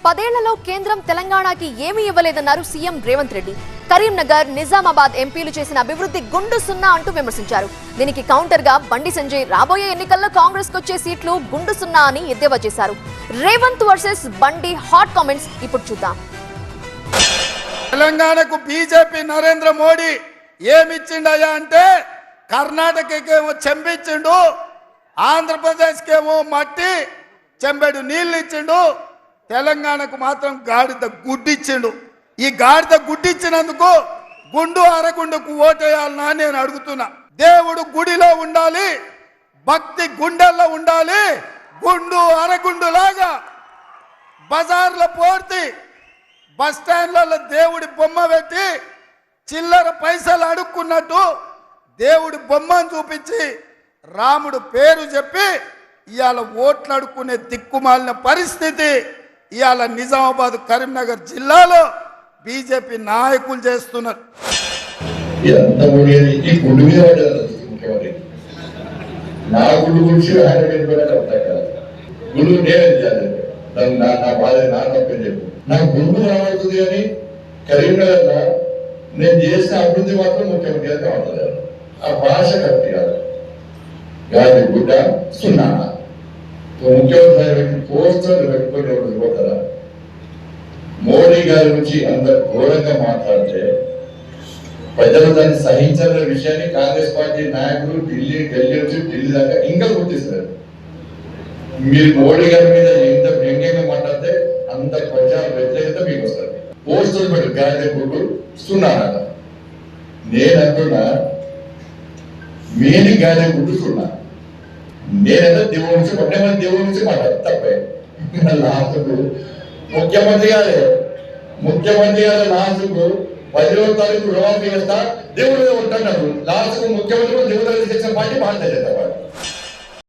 10 ఏళ్లలో కేంద్రం తెలంగాణకి ఏమీ ఇవ్వలేదన్నారు సీఎం రేవంత్ రెడ్డి. కరీంనగర్, నిజామాబాద్ ఎంపీలు చేసిన అభివృద్ధి గుండు సున్నా అంటూ విమర్శించారు. దీనికి కౌంటర్ గా బండి సంజయ్ రాబోయే ఎన్నికల్లో కాంగ్రెస్ కు వచ్చే సీట్లు గుండు సున్నా అని ఎద్దేవా చేశారు. రేవంత్ వర్సెస్ బండి హాట్ కామెంట్స్ ఇప్పుడు చూద్దాం. తెలంగాణకు బీజేపీ నరేంద్ర మోడీ ఏమిచ్చిండయా అంటే కర్ణాటకకేమో చెంబిచ్చిండు, ఆంధ్రప్రదేశ్కేమో మట్టి చెంబెడు నీళ్ళు ఇచ్చిండు, తెలంగాణకు మాత్రం గాడిద గుడ్డిచ్చిండు. ఈ గాడిద గుడ్డిచ్చినందుకు గుండు అరగుండుకు ఓటేయాలనా నేను అడుగుతున్నా. దేవుడు గుడిలో ఉండాలి, భక్తి గుండెల్లో ఉండాలి. గుండు అరగుండు లాగా బజార్లో పోర్తి బస్ స్టాండ్లలో దేవుడి బొమ్మ పెట్టి చిల్లర పైసలు అడుక్కున్నట్టు దేవుడి బొమ్మను చూపించి రాముడు పేరు చెప్పి ఇవాళ ఓట్లు అడుక్కునే దిక్కుమాలిన పరిస్థితి ఇవాళ నిజామాబాద్, కరీంనగర్ జిల్లాలో బీజేపీ నాయకులు చేస్తున్నారు. నా గుడి గురించి ఆయన గుడి నా బాధ నా తప్పని చెప్పు. నాకు గుండు కనబడుతుంది అని కరీంనగర్ లో నేను చేసిన అభివృద్ధి మాత్రం ముఖ్యమంత్రి గారు కనబడలేదు. ఆ భాష కరెక్ట్ కాదు. గాడి గుడ్డ సున్నా ముఖ్యమంత్రి పోస్టర్లు పెట్టుకొని పోతారా? మోడీ గారి గురించి అంత ఘోరంగా మాట్లాడితే ప్రజలు దాన్ని సహించాలనే విషయాన్ని కాంగ్రెస్ పార్టీ నాయకులు ఢిల్లీ నుంచి ఢిల్లీ దాకా ఇంకా గుర్తిస్తారు. మీరు మోడీ గారి మీద ఎంత వ్యంగ్యంగా మాట్లాడితే అంత ప్రజా వ్యతిరేకత మీకు వస్తుంది. పోస్టులు పెట్టి గాడి గుడ్డు సున్నారట. నేను అంటున్నా మీని గాడి గుడ్డు సున్నా. నేనైతే దేవుడి నుంచి కొట్టేమని దేవుడి నుంచి మాట్లాడు తప్పే. లాస్ట్కు ముఖ్యమంత్రి గారు లాస్ట్కు 10వ తారీఖు రుణమాఫీ చేస్తా దేవుడు ఉంటున్నాడు. లాస్ట్కు ముఖ్యమంత్రి దేవుడు చేసిన పార్టీ భారతీయ జనతా పార్టీ.